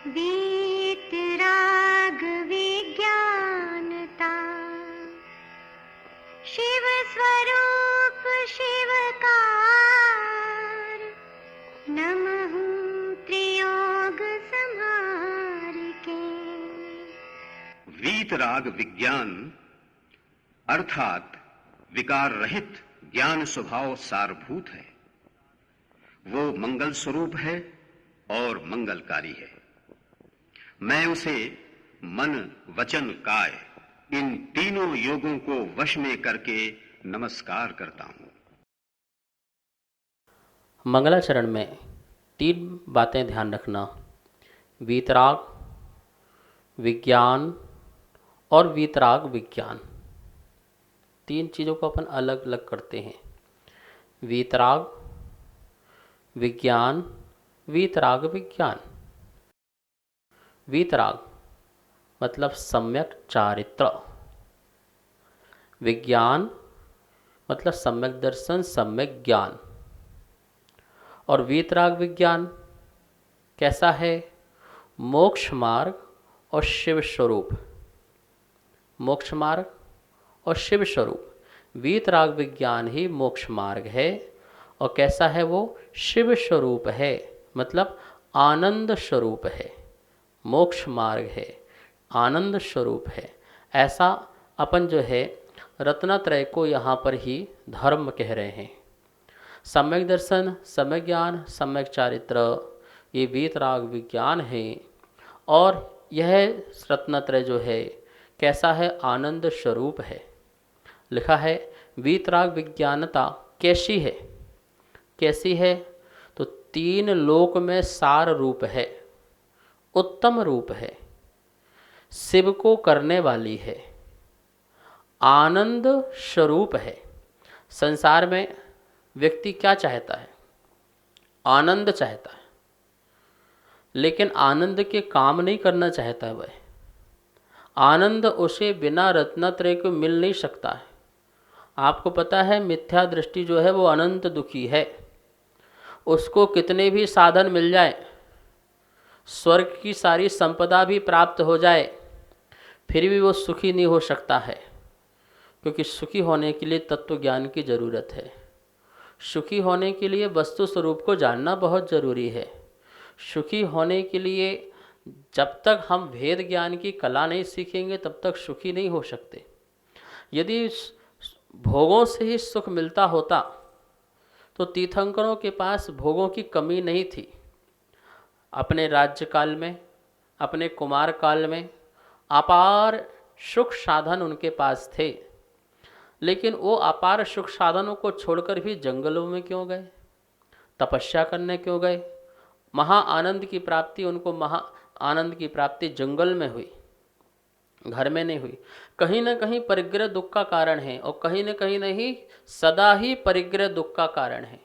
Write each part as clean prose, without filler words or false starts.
वीतराग विज्ञानता, शिव स्वरूप शिवकार, नमः त्रियोग संहार के। वीतराग विज्ञान अर्थात विकार रहित ज्ञान स्वभाव सारभूत है। वो मंगल स्वरूप है और मंगलकारी है। मैं उसे मन वचन काय इन तीनों योगों को वश में करके नमस्कार करता हूं। मंगलाचरण में 3 बातें ध्यान रखना: वीतराग विज्ञान और वीतराग विज्ञान। 3 चीज़ों को अपन अलग अलग करते हैं: वीतराग विज्ञान, वीतराग विज्ञान। वीतराग मतलब सम्यक चारित्र, विज्ञान मतलब सम्यक दर्शन, सम्यक ज्ञान। और वीतराग विज्ञान कैसा है? मोक्ष मार्ग और शिव स्वरूप। मोक्ष मार्ग और शिव स्वरूप। वीतराग विज्ञान ही मोक्ष मार्ग है। और कैसा है वो? शिव स्वरूप है, मतलब आनंद स्वरूप है। मोक्ष मार्ग है, आनंद स्वरूप है। ऐसा अपन जो है रत्नत्रय को यहाँ पर ही धर्म कह रहे हैं। सम्यक दर्शन, सम्यक ज्ञान, सम्यक चारित्र, ये वीतराग विज्ञान है। और यह रत्नत्रय जो है कैसा है? आनंद स्वरूप है। लिखा है वीतराग विज्ञानता कैसी है? कैसी है? तो 3 लोक में सार रूप है, उत्तम रूप है, शिव को करने वाली है, आनंद स्वरूप है। संसार में व्यक्ति क्या चाहता है? आनंद चाहता है, लेकिन आनंद के काम नहीं करना चाहता है वह। आनंद उसे बिना रत्नत्रय को मिल नहीं सकता है। आपको पता है मिथ्या दृष्टि जो है वो अनंत दुखी है। उसको कितने भी साधन मिल जाए, स्वर्ग की सारी संपदा भी प्राप्त हो जाए, फिर भी वो सुखी नहीं हो सकता है। क्योंकि सुखी होने के लिए तत्व ज्ञान की ज़रूरत है। सुखी होने के लिए वस्तु स्वरूप को जानना बहुत ज़रूरी है। सुखी होने के लिए जब तक हम वेद ज्ञान की कला नहीं सीखेंगे तब तक सुखी नहीं हो सकते। यदि भोगों से ही सुख मिलता होता तो तीर्थंकरों के पास भोगों की कमी नहीं थी। अपने राज्यकाल में, अपने कुमार काल में अपार सुख साधन उनके पास थे, लेकिन वो अपार सुख साधनों को छोड़कर भी जंगलों में क्यों गए? तपस्या करने क्यों गए? महा आनंद की प्राप्ति उनको महा आनंद की प्राप्ति जंगल में हुई, घर में नहीं हुई। कहीं ना कहीं परिग्रह दुख का कारण है, और कहीं ना कहीं नहीं, सदा ही परिग्रह दुख का कारण है।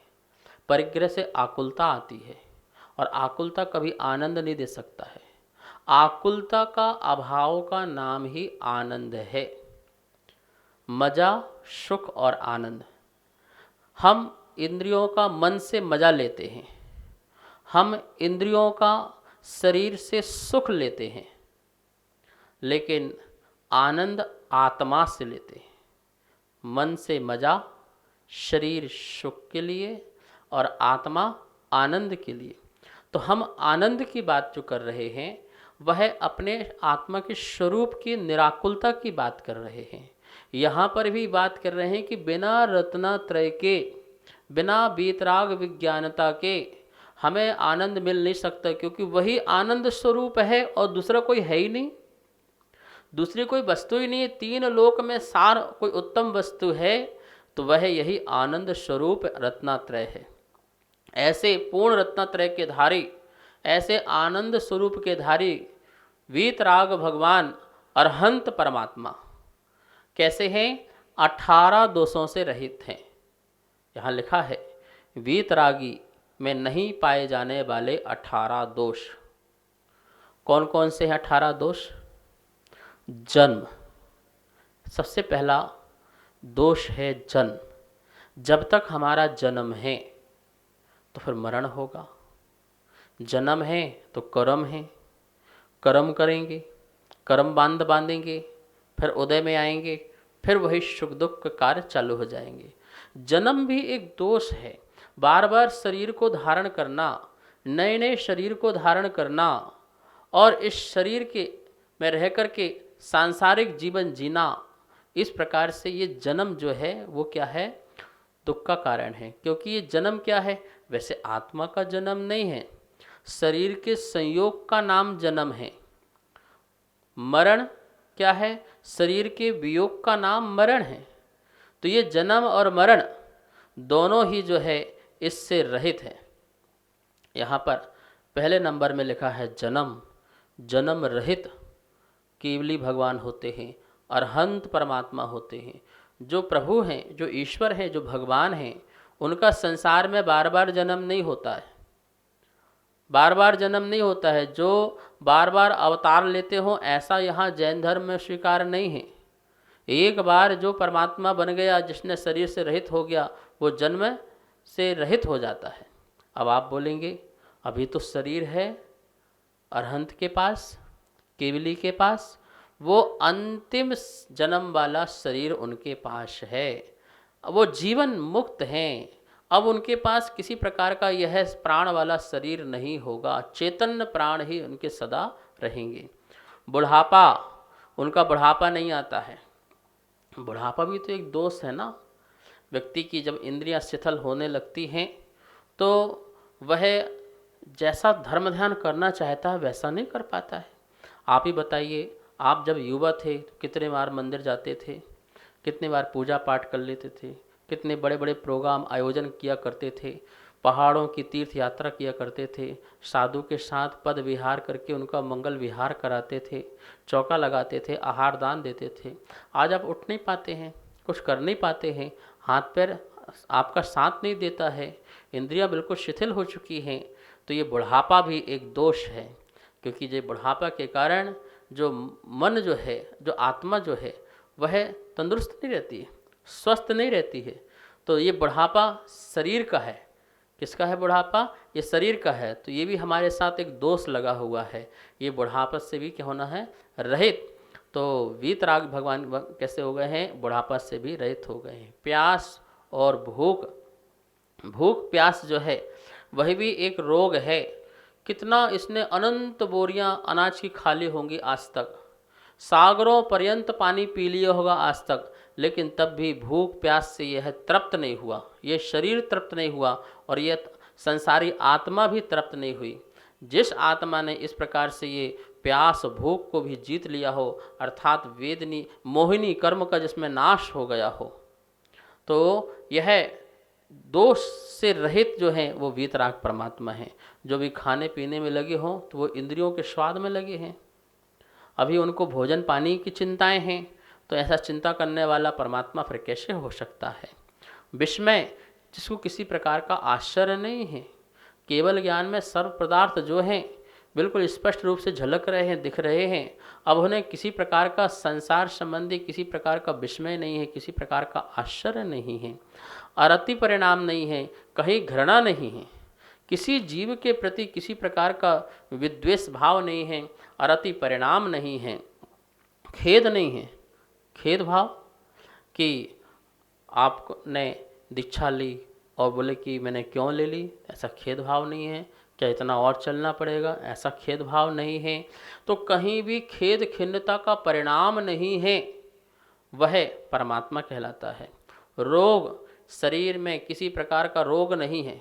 परिग्रह से आकुलता आती है, और आकुलता कभी आनंद नहीं दे सकता है। आकुलता का अभाव का नाम ही आनंद है। मजा, सुख और आनंद। हम इंद्रियों का मन से मजा लेते हैं, हम इंद्रियों का शरीर से सुख लेते हैं, लेकिन आनंद आत्मा से लेते हैं। मन से मजा शरीर सुख के लिए और आत्मा आनंद के लिए। तो हम आनंद की बात जो कर रहे हैं वह अपने आत्मा के स्वरूप की निराकुलता की बात कर रहे हैं। यहाँ पर भी बात कर रहे हैं कि बिना रत्नत्रय के, बिना वीतराग विज्ञानता के हमें आनंद मिल नहीं सकता, क्योंकि वही आनंद स्वरूप है और दूसरा कोई है ही नहीं, दूसरी कोई वस्तु ही नहीं है। 3 लोक में सार कोई उत्तम वस्तु है तो वह यही आनंद स्वरूप रत्नत्रय है। ऐसे पूर्ण रत्नत्रय के धारी, ऐसे आनंद स्वरूप के धारी वीतराग भगवान अरहंत परमात्मा कैसे हैं? 18 दोषों से रहित हैं। यहाँ लिखा है वीतरागी में नहीं पाए जाने वाले 18 दोष। कौन कौन से हैं 18 दोष? जन्म, सबसे पहला दोष है जन्म। जब तक हमारा जन्म है तो फिर मरण होगा। जन्म है तो कर्म है, कर्म करेंगे, कर्म बांध बांधेंगे, फिर उदय में आएंगे, फिर वही सुख दुख के कार्य चालू हो जाएंगे। जन्म भी एक दोष है। बार बार शरीर को धारण करना, नए नए शरीर को धारण करना और इस शरीर के में रह कर के सांसारिक जीवन जीना, इस प्रकार से ये जन्म जो है वो क्या है, दुख का कारण है। क्योंकि ये जन्म क्या है, वैसे आत्मा का जन्म नहीं है, शरीर के संयोग का नाम जन्म है। मरण क्या है, शरीर के वियोग का नाम मरण है। तो ये जन्म और मरण दोनों ही जो है इससे रहित है। यहाँ पर पहले नंबर में लिखा है जन्म, जन्म रहित केवली भगवान होते हैं, अरहंत परमात्मा होते हैं। जो प्रभु हैं, जो ईश्वर हैं, जो भगवान हैं, उनका संसार में बार बार जन्म नहीं होता है, बार बार जन्म नहीं होता है। जो बार बार अवतार लेते हो ऐसा यहाँ जैन धर्म में स्वीकार नहीं है। एक बार जो परमात्मा बन गया, जिसने शरीर से रहित हो गया, वो जन्म से रहित हो जाता है। अब आप बोलेंगे अभी तो शरीर है अरहंत के पास, केवली के पास, वो अंतिम जन्म वाला शरीर उनके पास है, वो जीवन मुक्त हैं। अब उनके पास किसी प्रकार का यह प्राण वाला शरीर नहीं होगा, चैतन्य प्राण ही उनके सदा रहेंगे। बुढ़ापा, उनका बुढ़ापा नहीं आता है। बुढ़ापा भी तो एक दोष है ना। व्यक्ति की जब इंद्रियां शिथिल होने लगती हैं तो वह जैसा धर्म ध्यान करना चाहता है वैसा नहीं कर पाता है। आप ही बताइए, आप जब युवा थे तो कितने बार मंदिर जाते थे, कितने बार पूजा पाठ कर लेते थे, कितने बड़े बड़े प्रोग्राम आयोजन किया करते थे, पहाड़ों की तीर्थ यात्रा किया करते थे, साधु के साथ पद विहार करके उनका मंगल विहार कराते थे, चौका लगाते थे, आहार दान देते थे। आज आप उठ नहीं पाते हैं, कुछ कर नहीं पाते हैं, हाथ पैर आपका साथ नहीं देता है, इंद्रियां बिल्कुल शिथिल हो चुकी हैं। तो ये बुढ़ापा भी एक दोष है, क्योंकि ये बुढ़ापा के कारण जो मन जो है, जो आत्मा जो है, वह तंदुरुस्त नहीं रहती है, स्वस्थ नहीं रहती है। तो ये बुढ़ापा शरीर का है। किसका है बुढ़ापा? ये शरीर का है। तो ये भी हमारे साथ एक दोष लगा हुआ है। ये बुढ़ापा से भी क्या होना है? रहित। तो वीतराग भगवान कैसे हो गए हैं? बुढ़ापा से भी रहित हो गए हैं। प्यास और भूख प्यास जो है वह भी एक रोग है। कितना इसने अनंत बोरियां अनाज की खाली होंगी आज तक, सागरों पर्यंत पानी पी लिया होगा आज तक, लेकिन तब भी भूख प्यास से यह तृप्त नहीं हुआ, यह शरीर तृप्त नहीं हुआ और यह संसारी आत्मा भी तृप्त नहीं हुई। जिस आत्मा ने इस प्रकार से ये प्यास भूख को भी जीत लिया हो, अर्थात वेदनी मोहिनी कर्म का जिसमें नाश हो गया हो, तो यह दोष से रहित जो है वो वीतराग परमात्मा है। जो भी खाने पीने में लगे हों तो वो इंद्रियों के स्वाद में लगे हैं, अभी उनको भोजन पानी की चिंताएं हैं। तो ऐसा चिंता करने वाला परमात्मा फिर कैसे हो सकता है? विस्मय, जिसको किसी प्रकार का आश्चर्य नहीं है। केवल ज्ञान में सर्व पदार्थ जो हैं बिल्कुल स्पष्ट रूप से झलक रहे हैं, दिख रहे हैं। अब उन्हें किसी प्रकार का संसार संबंधी किसी प्रकार का विस्मय नहीं है, किसी प्रकार का आश्चर्य नहीं है, अरति परिणाम नहीं है, कहीं घृणा नहीं है, किसी जीव के प्रति किसी प्रकार का विद्वेष भाव नहीं है, अरति परिणाम नहीं है, खेद नहीं है। खेद भाव कि आपने दीक्षा ली और बोले कि मैंने क्यों ले ली, ऐसा खेद भाव नहीं है। क्या इतना और चलना पड़ेगा, ऐसा खेद भाव नहीं है। तो कहीं भी खेद खिन्नता का परिणाम नहीं है, वह परमात्मा कहलाता है। रोग, शरीर में किसी प्रकार का रोग नहीं है,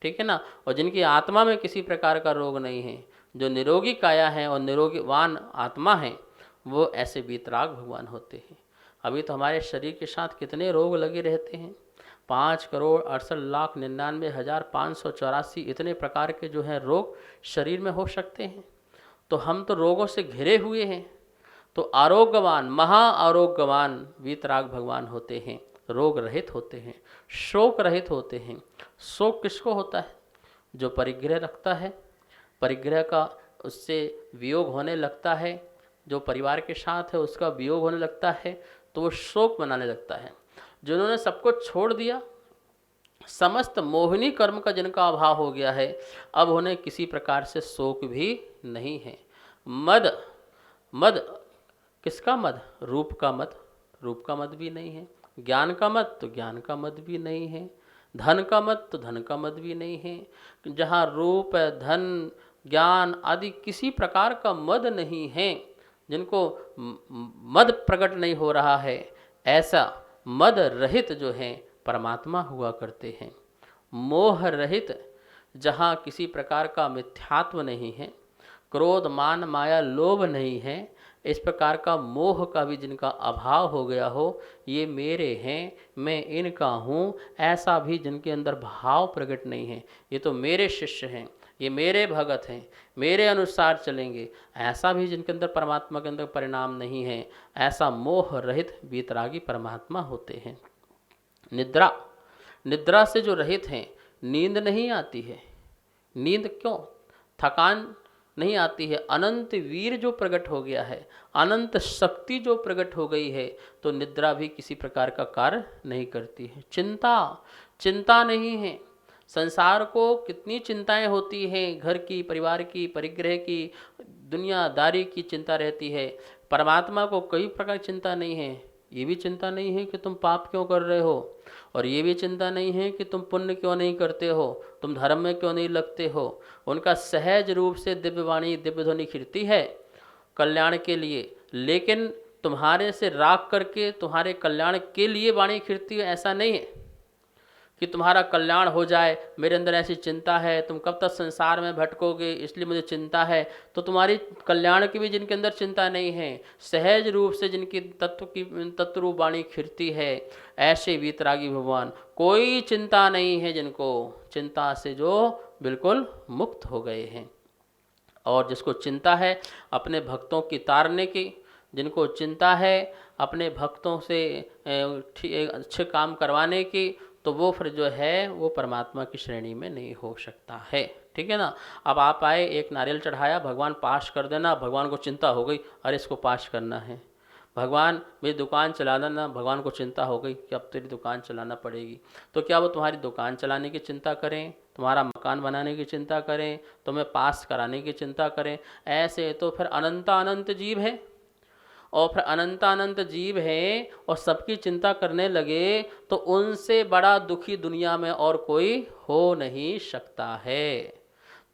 ठीक है ना। और जिनकी आत्मा में किसी प्रकार का रोग नहीं है, जो निरोगी काया है और निरोगीवान आत्मा है, वो ऐसे वीतराग भगवान होते हैं। अभी तो हमारे शरीर के साथ कितने रोग लगे रहते हैं। 5,68,99,584 इतने प्रकार के जो हैं रोग शरीर में हो सकते हैं। तो हम तो रोगों से घिरे हुए हैं। तो आरोग्यवान, महा आरोग्यवान वीतराग भगवान होते हैं, रोग रहित होते हैं, शोक रहित होते हैं। शोक किसको होता है? जो परिग्रह रखता है, परिग्रह का उससे वियोग होने लगता है, जो परिवार के साथ है उसका वियोग होने लगता है, तो वो शोक मनाने लगता है। जिन्होंने सब कुछ छोड़ दिया, समस्त मोहिनी कर्म का जिनका अभाव हो गया है, अब उन्हें किसी प्रकार से शोक भी नहीं है। मद, मद किसका मद? रूप का मद, रूप का मद भी नहीं है। ज्ञान का मद, तो ज्ञान का मद भी नहीं है। धन का मद, तो धन का मद भी नहीं है। जहाँ रूप, धन, ज्ञान आदि किसी प्रकार का मद नहीं है, जिनको मद प्रकट नहीं हो रहा है, ऐसा मद रहित जो है परमात्मा हुआ करते हैं। मोह रहित, जहाँ किसी प्रकार का मिथ्यात्व नहीं है, क्रोध, मान, माया, लोभ नहीं है, इस प्रकार का मोह का भी जिनका अभाव हो गया हो, ये मेरे हैं, मैं इनका हूँ, ऐसा भी जिनके अंदर भाव प्रकट नहीं है, ये तो मेरे शिष्य हैं, ये मेरे भगत हैं, मेरे अनुसार चलेंगे, ऐसा भी जिनके अंदर परमात्मा के अंदर परिणाम नहीं है, ऐसा मोह रहित वीतरागी परमात्मा होते हैं। निद्रा, निद्रा से जो रहित हैं, नींद नहीं आती है। नींद क्यों? थकान नहीं आती है। अनंत वीर जो प्रकट हो गया है, अनंत शक्ति जो प्रकट हो गई है, तो निद्रा भी किसी प्रकार का कार्य नहीं करती है। चिंता, चिंता नहीं है। संसार को कितनी चिंताएं होती हैं, घर की, परिवार की, परिग्रह की, दुनियादारी की चिंता रहती है। परमात्मा को कई प्रकार की चिंता नहीं है। ये भी चिंता नहीं है कि तुम पाप क्यों कर रहे हो, और ये भी चिंता नहीं है कि तुम पुण्य क्यों नहीं करते हो, तुम धर्म में क्यों नहीं लगते हो। उनका सहज रूप से दिव्य वाणी, दिव्य ध्वनि खिरती है कल्याण के लिए, लेकिन तुम्हारे से राग करके तुम्हारे कल्याण के लिए वाणी खिरती है, ऐसा नहीं है कि तुम्हारा कल्याण हो जाए। मेरे अंदर ऐसी चिंता है, तुम कब तक संसार में भटकोगे, इसलिए मुझे चिंता है। तो तुम्हारी कल्याण की भी जिनके अंदर चिंता नहीं है, सहज रूप से जिनकी तत्व रूप वाणी खिरती है, ऐसे वीतरागी भगवान, कोई चिंता नहीं है जिनको, चिंता से जो बिल्कुल मुक्त हो गए हैं। और जिसको चिंता है अपने भक्तों की तारने की, जिनको चिंता है अपने भक्तों से अच्छे काम करवाने की, तो वो फिर जो है वो परमात्मा की श्रेणी में नहीं हो सकता है। ठीक है ना। अब आप आए, एक नारियल चढ़ाया, भगवान पास कर देना, भगवान को चिंता हो गई, अरे इसको पास करना है। भगवान मेरी दुकान चला देना, भगवान को चिंता हो गई कि अब तेरी दुकान चलाना पड़ेगी। तो क्या वो तुम्हारी दुकान चलाने की चिंता करें, तुम्हारा मकान बनाने की चिंता करें, तुम्हें पास कराने की चिंता करें? ऐसे तो फिर अनंत जीव है, और फिर अनंत जीव हैं और सबकी चिंता करने लगे, तो उनसे बड़ा दुखी दुनिया में और कोई हो नहीं सकता है।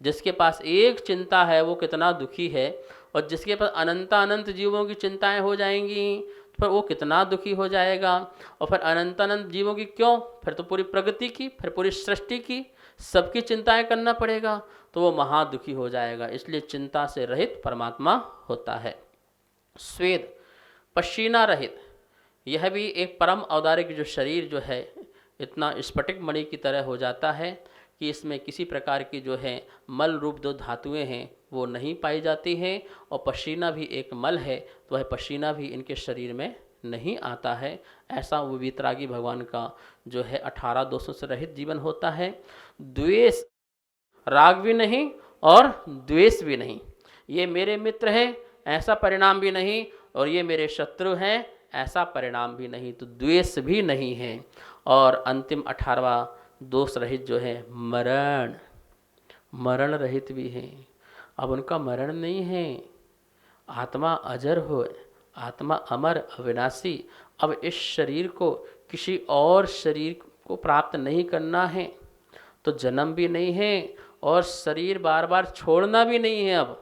जिसके पास एक चिंता है वो कितना दुखी है, और जिसके पास अनंत जीवों की चिंताएं हो जाएंगी तो फिर वो कितना दुखी हो जाएगा। और फिर अनंत जीवों की क्यों, फिर तो पूरी प्रगति की, फिर पूरी सृष्टि की, सबकी चिंताएं करना पड़ेगा, तो वो महादुखी हो जाएगा। इसलिए चिंता से रहित परमात्मा होता है। स्वेद, पसीना रहित, यह भी एक परम औदारिक जो शरीर जो है इतना स्फटिक मणि की तरह हो जाता है कि इसमें किसी प्रकार की जो है मल रूप जो धातुएं हैं वो नहीं पाई जाती हैं, और पसीना भी एक मल है, तो वह पसीना भी इनके शरीर में नहीं आता है। ऐसा वो वीतरागी भगवान का जो है 18 दोषों से रहित जीवन होता है। द्वेष, राग भी नहीं और द्वेष भी नहीं, ये मेरे मित्र हैं ऐसा परिणाम भी नहीं, और ये मेरे शत्रु हैं ऐसा परिणाम भी नहीं, तो द्वेष भी नहीं है। और अंतिम 18वां दोष रहित जो है मरण, मरण रहित भी है। अब उनका मरण नहीं है, आत्मा अजर हो, आत्मा अमर अविनाशी। अब इस शरीर को किसी और शरीर को प्राप्त नहीं करना है, तो जन्म भी नहीं है और शरीर बार बार छोड़ना भी नहीं है, अब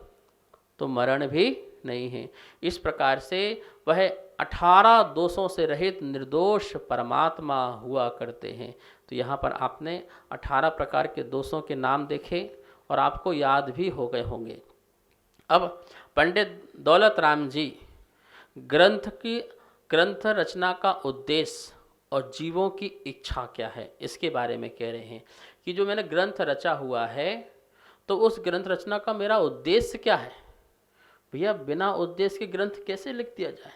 तो मरण भी नहीं है। इस प्रकार से वह 18 दोषों से रहित निर्दोष परमात्मा हुआ करते हैं। तो यहाँ पर आपने 18 प्रकार के दोषों के नाम देखे और आपको याद भी हो गए होंगे। अब पंडित दौलत राम जी ग्रंथ रचना का उद्देश्य और जीवों की इच्छा क्या है, इसके बारे में कह रहे हैं कि जो मैंने ग्रंथ रचा हुआ है, तो उस ग्रंथ रचना का मेरा उद्देश्य क्या है। भैया बिना उद्देश्य के ग्रंथ कैसे लिख दिया जाए।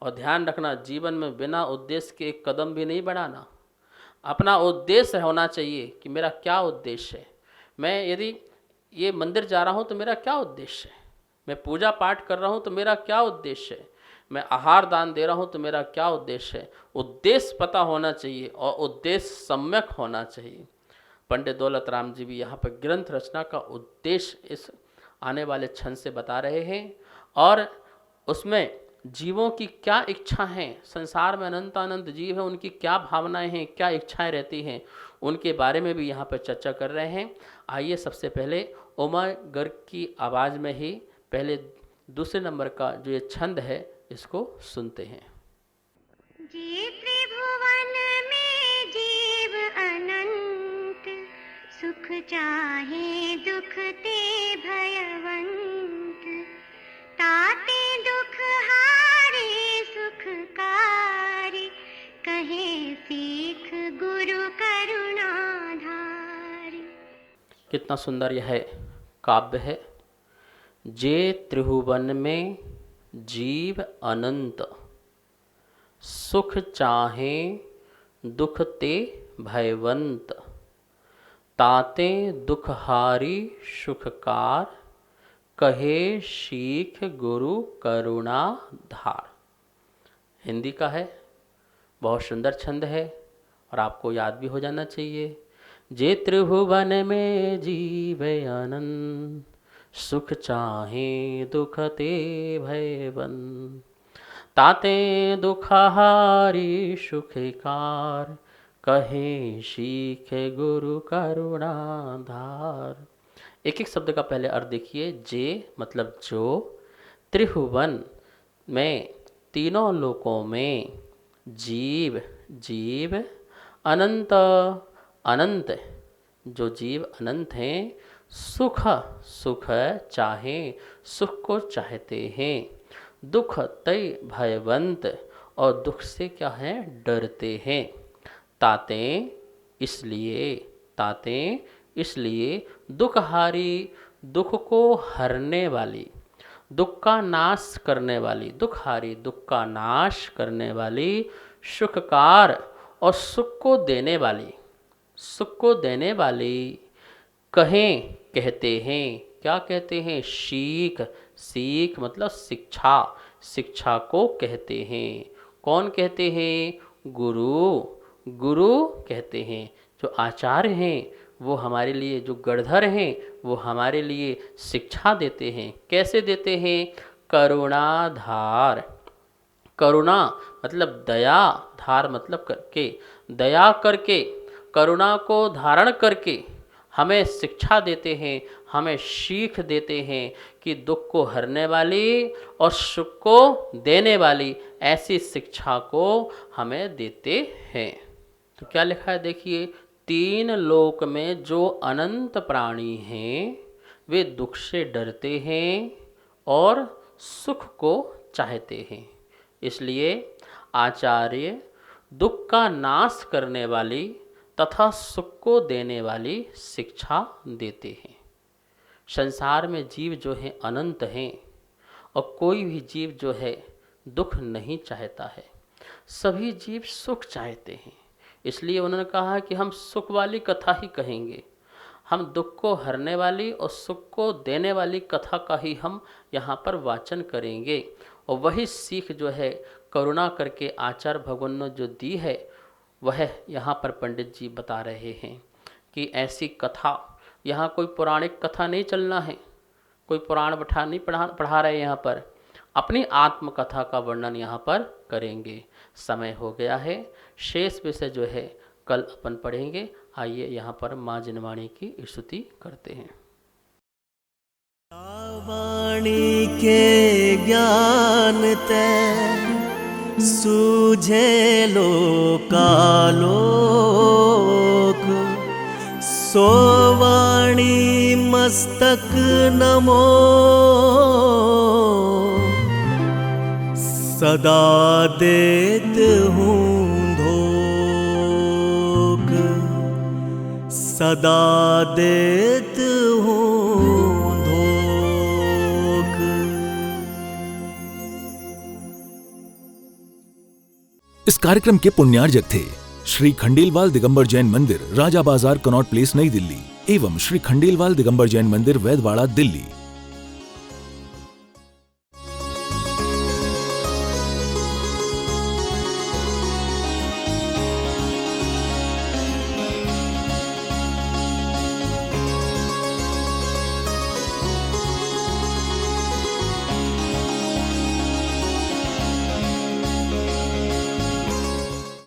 और ध्यान रखना, जीवन में बिना उद्देश्य के एक कदम भी नहीं बढ़ाना। अपना उद्देश्य होना चाहिए कि मेरा क्या उद्देश्य है। मैं यदि ये मंदिर जा रहा हूँ तो मेरा क्या उद्देश्य है, मैं पूजा पाठ कर रहा हूँ तो मेरा क्या उद्देश्य है, मैं आहार दान दे रहा हूँ तो मेरा क्या उद्देश्य है। उद्देश्य पता होना चाहिए और उद्देश्य सम्यक होना चाहिए। पंडित दौलत राम जी भी यहाँ पर ग्रंथ रचना का उद्देश्य इस आने वाले क्षण से बता रहे हैं और उसमें जीवों की क्या इच्छा हैं, संसार में अनंत अनंत जीव हैं, उनकी क्या भावनाएं हैं, क्या इच्छाएं रहती हैं, उनके बारे में भी यहाँ पर चर्चा कर रहे हैं। आइए सबसे पहले उमा गर्ग की आवाज़ में ही पहले दूसरे नंबर का जो ये छंद है इसको सुनते हैं। जे त्रिभुवन में जीव अनंत, सुख चाहे दुख ते भयवंत, ताते दुख हारे सुखकारी, कहे सीख गुरु करुणाधारी। कितना सुंदर यह काव्य है। जे त्रिभुवन में जीव अनंत, सुख चाहे दुख ते भयवंत, ताते दुख हारी सुखकार, कहे सीख गुरु करुणा धार। हिंदी का है, बहुत सुंदर छंद है और आपको याद भी हो जाना चाहिए। जे त्रिभुवन में जीव अनंत, सुख चाहे दुख ते भयवंत, ताते दुख हारी सुखकार, कहे सीख गुरु करुणा धार। एक एक शब्द का पहले अर्थ देखिए। जे मतलब जो, त्रिभुवन में तीनों लोकों में, जीव जीव, अनंत अनंत जो जीव अनंत हैं, सुख सुख चाहे सुख को चाहते हैं, दुख तय भयवंत और दुख से क्या है डरते हैं, ताते इसलिए दुख हारी दुख को हरने वाली, दुख का नाश करने वाली, दुख हारी दुख का नाश करने वाली, सुखकार और सुख को देने वाली, कहें कहते हैं, क्या कहते हैं, सीख मतलब शिक्षा को कहते हैं। कौन कहते हैं, गुरु कहते हैं। जो आचार्य हैं वो हमारे लिए, जो गणधर हैं वो हमारे लिए शिक्षा देते हैं। कैसे देते हैं, करुणाधार। करुणा मतलब दया, धार मतलब करके, दया करके, करुणा को धारण करके हमें शिक्षा देते हैं, हमें सीख देते हैं कि दुख को हरने वाली और सुख को देने वाली ऐसी शिक्षा को हमें देते हैं। तो क्या लिखा है देखिए, तीन लोक में जो अनंत प्राणी हैं वे दुख से डरते हैं और सुख को चाहते हैं। इसलिए आचार्य दुख का नाश करने वाली तथा सुख को देने वाली शिक्षा देते हैं। संसार में जीव जो हैं अनंत हैं और कोई भी जीव जो है दुख नहीं चाहता है, सभी जीव सुख चाहते हैं। इसलिए उन्होंने कहा कि हम सुख वाली कथा ही कहेंगे, हम दुख को हरने वाली और सुख को देने वाली कथा का ही हम यहाँ पर वाचन करेंगे। और वही सीख जो है करुणा करके आचार्य भगवान ने जो दी है वह यहाँ पर पंडित जी बता रहे हैं कि ऐसी कथा, यहाँ कोई पौराणिक कथा नहीं चलना है, कोई पुराण नहीं पढ़ा रहे, यहाँ पर अपनी आत्मकथा का वर्णन यहाँ पर करेंगे। समय हो गया है, शेष विषय जो है कल अपन पढ़ेंगे। आइए यहाँ पर माँ जिनवाणी की स्तुति करते हैं। वाणी के ज्ञान ते सूझे लोकालोक, सो वाणी मस्तक नमो, सदा देत हूँ धोक, सदा देत हूँ धोक। इस कार्यक्रम के पुण्यार्जक थे श्री खंडेलवाल दिगंबर जैन मंदिर, राजा बाजार, कनॉट प्लेस, नई दिल्ली एवं श्री खंडेलवाल दिगंबर जैन मंदिर, वैदवाड़ा, दिल्ली।